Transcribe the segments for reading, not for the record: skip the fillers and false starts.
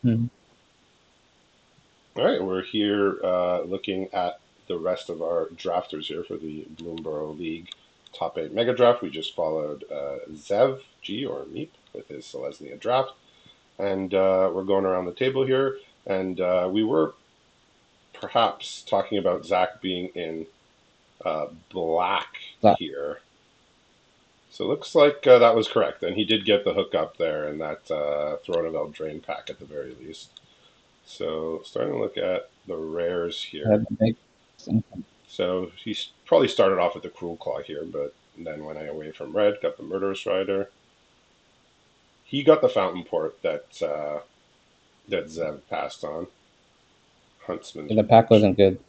Mhm. All right, we're here looking at the rest of our drafters here for the Bloomburrow League Top 8 Megadraft. We just followed Zev G or Meep with his Selesnya draft, and we're going around the table here. And we were perhaps talking about Zach being in black Black. here. So it looks like that was correct, and he did get the hook up there in that Throne of Eldraine pack at the very least. So starting to look at the rares here. That makes sense. So he probably started off with the Cruel Claw here, but then went away from red, got the Murderous Rider. He got the Fountain Port that Zev passed on. Huntsman's The pack Redemption. wasn't good.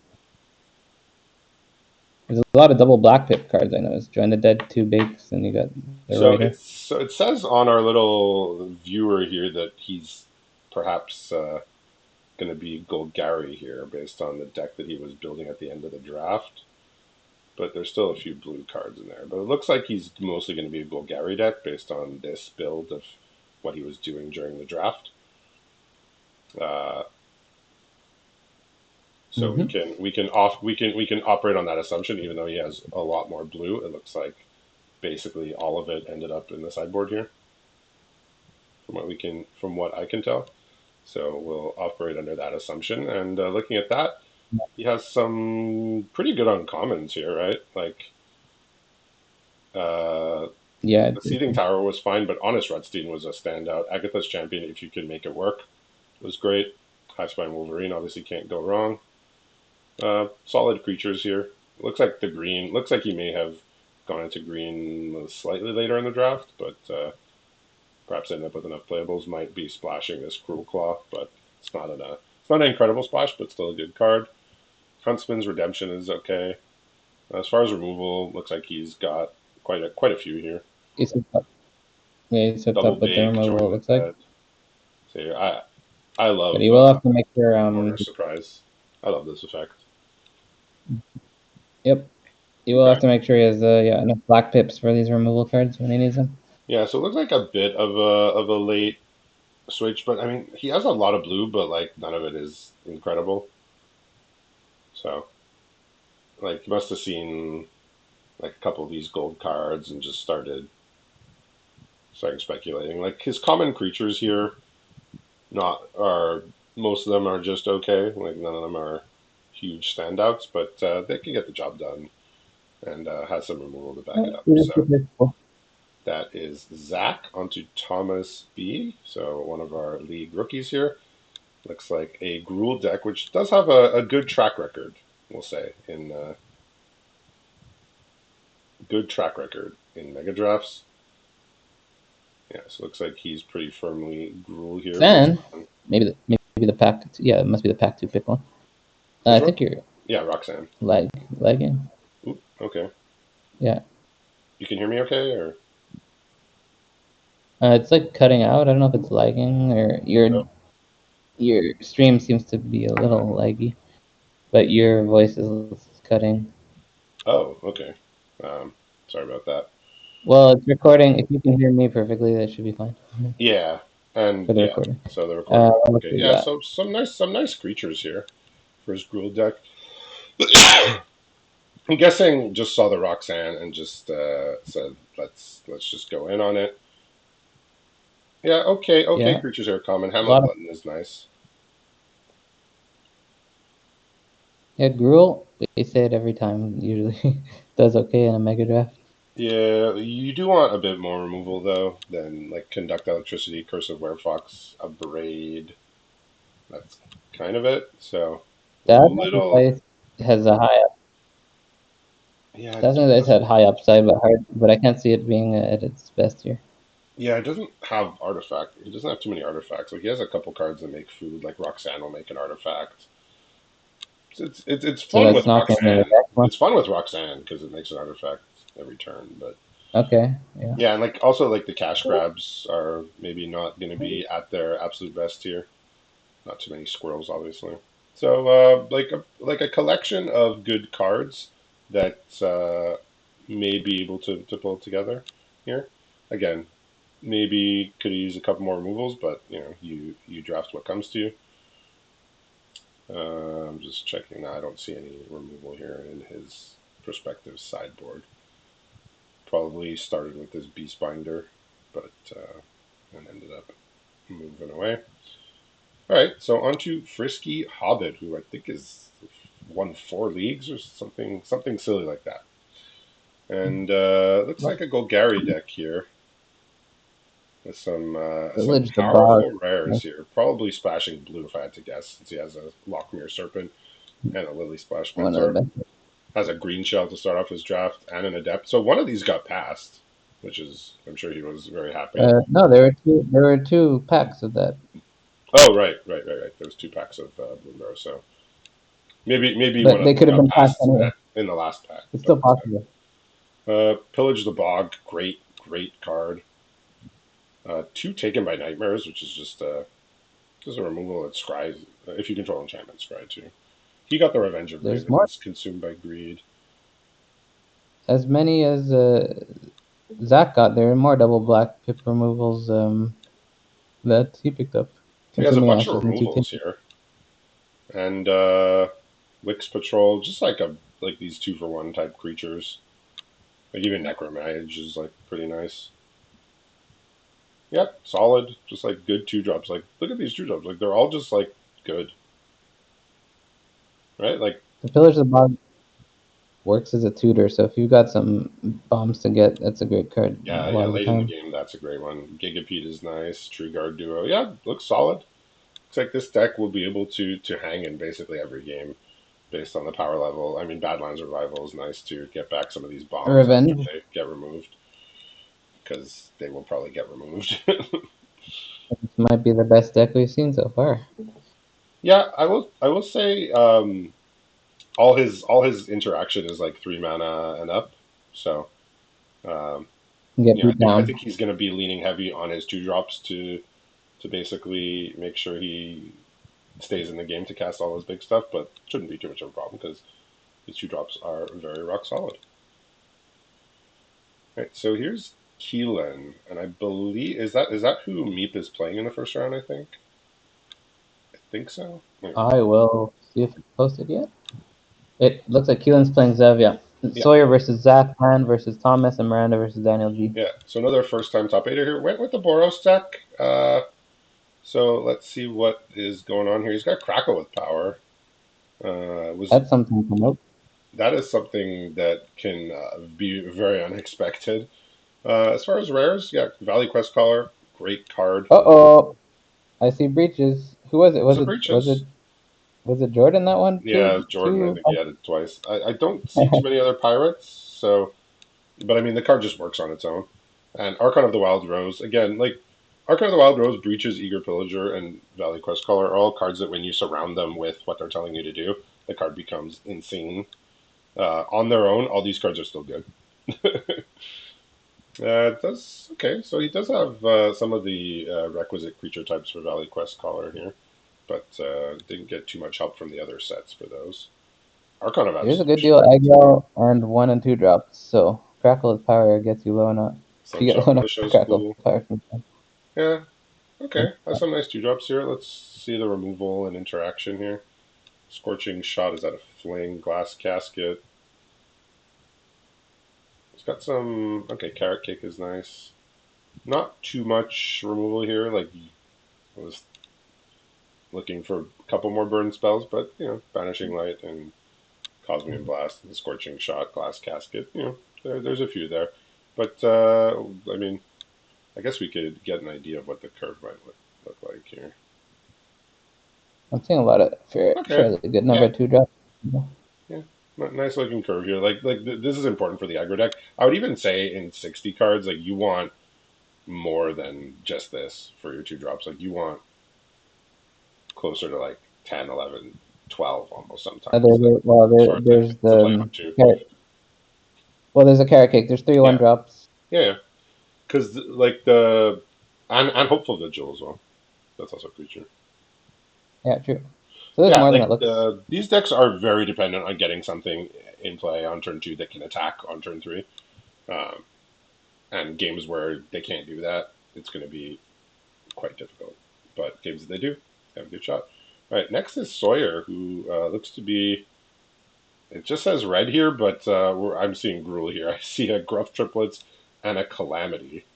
There's a lot of double black pip cards. I noticed. Join the Dead, two bigs, and you got the Rider. So it says on our little viewer here that he's perhaps going to be Golgari here based on the deck that he was building at the end of the draft. But there's still a few blue cards in there. But it looks like he's mostly going to be a Golgari deck based on this build of what he was doing during the draft. Uh, so Mm-hmm. we can operate on that assumption, even though he has a lot more blue. It looks like basically all of it ended up in the sideboard here, from what I can tell. So we'll operate under that assumption. And looking at that, he has some pretty good uncommons here, right? Like uh, Yeah. the Seething Tower was fine, but Honest Rudstein was a standout. Agatha's Champion, if you can make it work, was great. High Spine Wolverine obviously can't go wrong. Solid creatures here. Looks like the green. Looks like he may have gone into green slightly later in the draft, but perhaps ended up with enough playables. Might be splashing this Cruel Claw, but it's not an incredible splash, but still a good card. Huntsman's Redemption is okay. As far as removal, looks like he's got quite a few here. He's hooked up. Yeah, he's hooked Double up with the Big, removal. Join It the looks like, Dead. So I but love he will have to make sure. Murder Surprise. I love this effect. Yep. He will Okay. have to make sure he has enough black pips for these removal cards when he needs them. Yeah, so it looks like a bit of a late switch, but I mean he has a lot of blue, but like none of it is incredible. So like he must have seen like a couple of these gold cards and just starting speculating. Like his common creatures here, not are most of them are just okay. Like none of them are huge standouts, but they can get the job done and has some removal to back it up. So that is Zach onto Thomas B. So one of our league rookies here. Looks like a Gruul deck, which does have a good track record, we'll say, in good track record in mega drafts. Yeah, so it looks like he's pretty firmly Gruul here based Then on maybe the pack. Yeah, it must be the pack two pick one. I which one? think you're Yeah, Roxanne. lagging. Oop, okay. Yeah. You can hear me okay, or It's like cutting out. I don't know if it's lagging or no? your stream seems to be a little laggy, but your voice is cutting. Oh, okay. Um, sorry about that. Well, it's recording. If you can hear me perfectly, that should be fine Yeah, and for the yeah, recording. so the recording. Let's Okay, do yeah. that. So some nice creatures here for his Gruul deck. I'm guessing just saw the Roxanne and just said let's just go in on it. Yeah, okay. Yeah, Creatures are common. a Hamlet lot of Glutton is nice. yeah. Gruel, they say it every time. Usually does okay in a mega draft. Yeah, you do want a bit more removal though than like Conduct Electricity, Curse of Werefox, Abrade. That's kind of it. So That little, dice has a high yeah, That dice had high upside, but hard. But I can't see it being at its best here. yeah. It doesn't have artifact. He doesn't have too many artifacts. Like he has a couple cards that make food. Like Roxanne will make an artifact. It's So fun that's with not going to the Roxanne. deck one. It's fun with Roxanne because it makes an artifact every turn. But Okay, yeah. yeah, and like also like the cash grabs are maybe not going to be at their absolute best here. Not too many squirrels, obviously. So like a collection of good cards that may be able to pull together here. Again, maybe could use a couple more removals, but you draft what comes to you. I'm just checking now. I don't see any removal here in his prospective sideboard. Probably started with his Beast Binder, but and ended up moving away. All right, so on to Frisky Hobbit, who I think is won 4 leagues or something silly like that. And looks like a Golgari deck here with some Village the Bog. powerful rares here. Probably splashing blue if I had to guess, since he has a Lockmere Serpent and a Lily Splash One of Mentor. the best. Has a green shell to start off his draft and an Adept. So one of these got passed, which is I'm sure he was very happy. No, there were two. There were two packs of that, Oh right. There was 2 packs of Bloomburrow, so maybe one but of they them could have got been packed passed anyway. in the last pack. It's But still possible. Pillage the Bog, great card. 2 taken by Nightmares, which is just a removal that scries if you control enchantment scry too. He got the Revenge of There's more. Ravens, consumed by greed. As many as Zach got. There are more double black pip removals that he picked up. So he has a Consuming bunch of Ashes and two removals tinted. here, and Wix Patrol, just like these 2-for-1 type creatures. Like even Necromage is like pretty nice. Yep, solid. Just like good 2-drops. Like look at these 2-drops. Like they're all just like good, right? Like The Pillars of the Bog works as a tutor, so if you got some bombs to get, that's a great card a yeah, lot of the late in the time. game, that's a great one. Gigapede is nice. True Guard Duo, yeah, looks solid. Looks like this deck will be able to hang in basically every game based on the power level. I mean, Badlands Revival is nice to get back some of these bombs after Revenge. they get removed because they will probably get removed. This might be the best deck we've seen so far. Yeah, I will say all his interaction is like 3 mana and up. So um, Get yeah, I beat think I down. think he's going to be leaning heavy on his 2-drops to basically make sure he stays in the game to cast all his big stuff, but shouldn't be too much of a problem because his 2-drops are very rock solid. Right, so here's Keelan, and I believe is that who Meep is playing in the first round? I think so. Anyway, I will see if it's posted yet. It looks like Keelan's playing Zev, yeah. yeah, Sawyer versus Zach, Pan versus Thomas, and Miranda versus Daniel G. yeah. So another first time top eighter here. Went with the Boros deck. So let's see what is going on here. He's got Crackle with power. Was That's something to note. That is something that can be very unexpected. As far as rares, yeah, Valley Quest Caller, great card. Uh-oh. I see breaches. Who was it? Was Was it it was it breaches? was it Jordan that one? Yeah, Jordan. I Two think he had it twice. I don't see too many other pirates, so but I mean the card just works on its own. And Archon of the Wild Rose again, like Archon of the Wild Rose, Breaches, Eager Pillager, and Valley Quest Caller are all cards that when you surround them with what they're telling you to do, the card becomes insane. On their own, all these cards are still good. It does okay. So he does have some of the requisite creature types for Valley Quest Caller here, but didn't get too much help from the other sets for those. Archon of Here's a good Absolution, deal. Aggro earned 1 and 2 drops, so Crackle with power gets you low enough. You get Slingshot low enough Militia for is Crackle cool. power from time. Yeah, okay. Has some nice 2-drops here. Let's see the removal and interaction here. Scorching Shot is at a fling. Glass Casket. It's got some. Okay, Carrot Cake is nice. Not too much removal here. Like I was looking for a couple more burn spells, but Banishing Light and Cosmium Blast and Scorching Shot, Glass Casket. There's a few there, but I mean, I guess we could get an idea of what the curve might look like here. I'm seeing a lot of Okay, fairly good number yeah, 2 drops. yeah, nice looking curve here. This is important for the aggro deck. I would even say in 60 cards, like you want more than just this for your 2-drops. Like you want closer to like 10, 11, 12 almost sometimes. Like as far as like There's things to the play up to. there's a carrot cake. There's 3 1 Yeah, drops. yeah. Because like the and Hopeful Vigil as well. That's also a creature. Yeah, true. So there's Yeah, more than like it looks. these decks are very dependent on getting something in play on turn 2 that can attack on turn 3. Um, and games where they can't do that, it's going to be quite difficult. But games that they do have a good shot. All right, next is Sawyer, who looks to be. It just says red here, but I'm seeing Gruel here. I see a Gruff Triplets and a Calamity.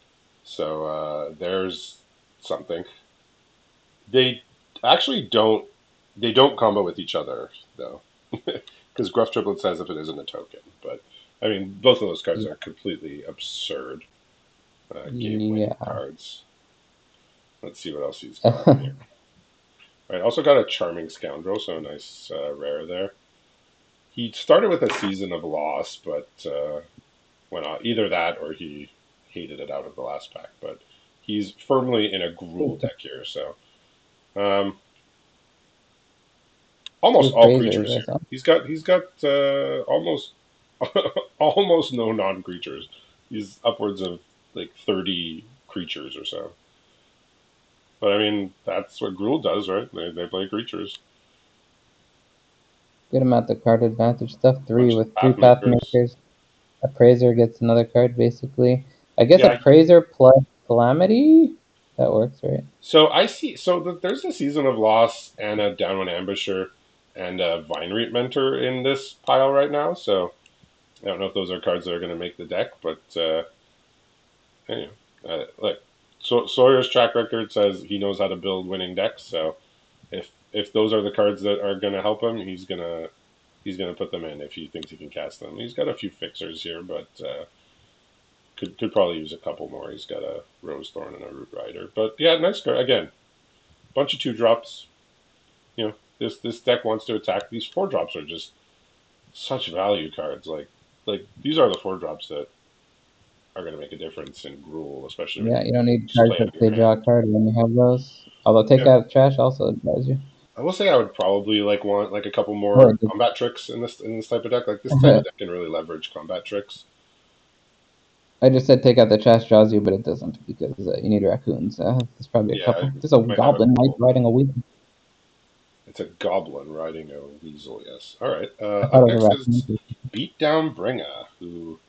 So there's something. They actually don't. They don't combo with each other though, because Gruff Triplet says if it isn't a token. But I mean, both of those cards Yeah. are completely absurd game-winning Yeah. cards. Let's see what else he's got on here. All right, also got a Charming Scoundrel, so a nice rare there. He started with a Season of Loss, but went on either that or he hated it out of the last pack. But he's firmly in a Gruul deck here, so um, almost Two all praisers, creatures I here. saw. He's got almost almost no non-creatures. He's upwards of like 30 creatures or so. But I mean, that's what Gruul does, right? They play creatures. Good amount of card advantage stuff. Three Bunch of with three Pathmakers. Pathmakers. Appraiser gets another card, basically. I guess Yeah. Appraiser plus Calamity? That works, right? So I see. So there's a Season of Loss and a Down One Ambusher and a Vinereat Mentor in this pile right now. So I don't know if those are cards that are going to make the deck, but anyway, look. So Sawyer's track record says he knows how to build winning decks. So if those are the cards that are going to help him, he's gonna put them in if he thinks he can cast them. He's got a few fixers here, but could probably use a couple more. He's got a Rose Thorn and a Root Rider. But yeah, nice card again. Bunch of 2 drops. You know, this deck wants to attack. These 4 drops are just such value cards. Like these are the 4 drops that are going to make a difference in Gruul, especially when Yeah, you're you don't need just cards playing that in they your draw hand. a card when you have those. Although take Yeah, out trash also advise you. I will say I would probably like want like a couple Oh, I more did. combat tricks in this type of deck. Like this type of deck can really leverage combat tricks. I just said take out the trash draws you, but it doesn't because you need raccoons. There's probably a Yeah, couple. There's a might have a goblin knight couple. riding a weasel. It's a goblin riding a weasel. Yes. All right. I thought Up it was a next raccoon. is Beatdown Bringer, who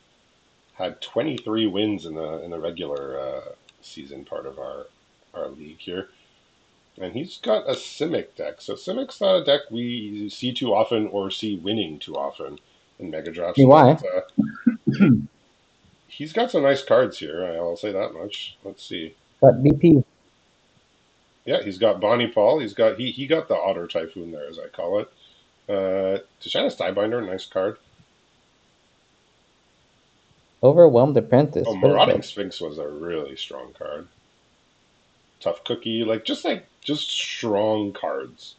had 23 wins in the regular season part of our league here, and he's got a Simic deck. So Simic's not a deck we see too often or see winning too often in Megadrafts, but Why? he's got some nice cards here. I'll say that much. Let's see. Got BP. Yeah, he's got Bonnie Paul. He got the Otter Typhoon there, as I call it. Tishana's Stiebinder, nice card. Overwhelmed Oh, Apprentice. What is Marauding that? Sphinx was a really strong card. Tough Cookie, like just strong cards.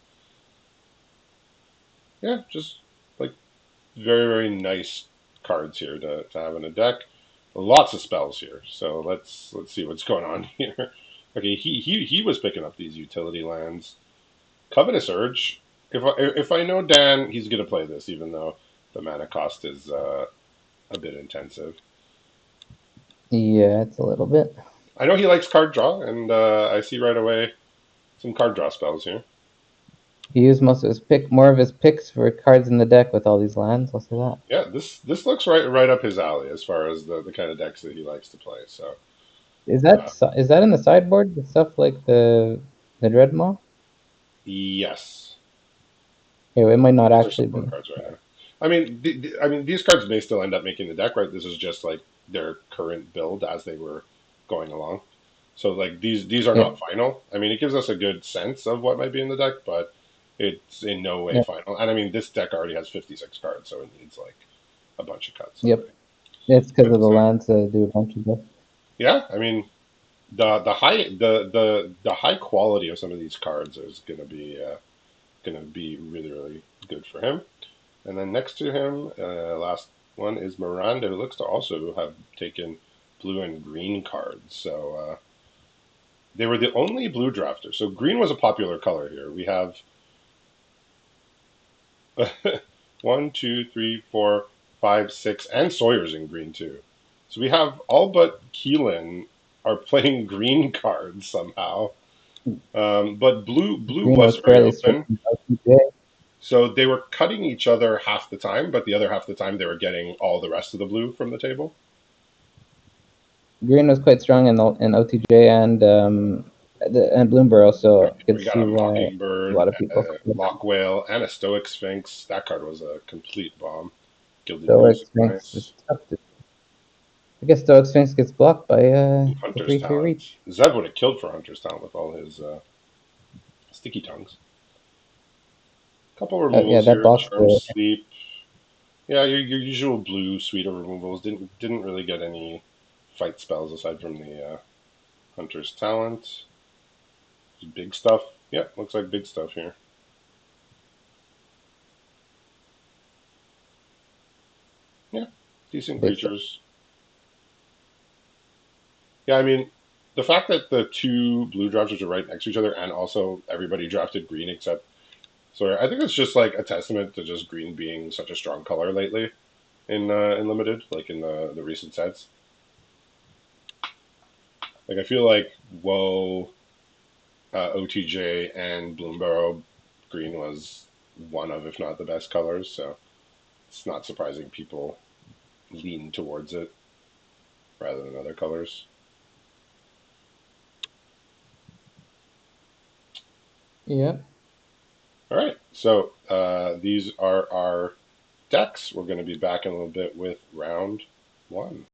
Yeah, just like very very nice cards here to have in a deck. Lots of spells here, so let's see what's going on here. Okay, he was picking up these utility lands. Covetous Urge. If I know Dan, he's gonna play this, even though the mana cost is a bit intensive. Yeah, it's a little bit. I know he likes card draw, and I see right away some card draw spells here. He used most of his more of his picks for cards in the deck with all these lands. I'll say that. Yeah, this looks right up his alley as far as the kind of decks that he likes to play. So uh, Is that in the sideboard? The stuff like the Dreadmaw? yes, Okay, it might not those are actually support be. cards right now. I mean, I mean these cards may still end up making the deck, right? This is just like their current build as they were going along. So like these are Yeah, not final. I mean, it gives us a good sense of what might be in the deck, but it's in no way yeah, final. And I mean, this deck already has 56 cards, so it needs like a bunch of cuts yep. already. It's because But of the lands that do a bunch of stuff. yeah, I mean, the high quality of some of these cards is gonna be really really good for him. And then next to him, last one is Miranda, who looks to also have taken blue and green cards. So they were the only blue drafters. So green was a popular color here. We have one, two, three, four, five, six, and Sawyer's in green too. So we have all but Keelan are playing green cards somehow. But blue Green was was very fairly strict open. in LCJ. So they were cutting each other half the time, but the other half the time they were getting all the rest of the blue from the table. green was quite strong in OTJ and Bloomburrow, so I could We got see a why a Mockingbird, lot of people a call it Lock Whale, and a Stoic Sphinx. That card was a complete bomb. Gilded Stoic Goose, Sphinx. Is nice. tough to. I guess Stoic Sphinx gets blocked by the Hunter's 3/3 Talent. reach. Zev would have killed for Hunter's Talent with all his sticky tongues. Couple Yeah, removals that here. box Charm the Sleep. Yeah, your usual blue suite of removals didn't really get any fight spells aside from the Hunter's Talent. Big stuff. Yep, looks like big stuff here. Yeah, decent big stuff. creatures. Yeah, I mean, the fact that the two blue drafters are right next to each other, and also everybody drafted green except Sawyer, I think it's just like a testament to just green being such a strong color lately in limited, like in the recent sets. Like I feel like Woe, OTJ, and Bloomburrow green was one of, if not the best colors. So it's not surprising people lean towards it rather than other colors. Yeah. All right, so these are our decks. We're going to be back in a little bit with round one.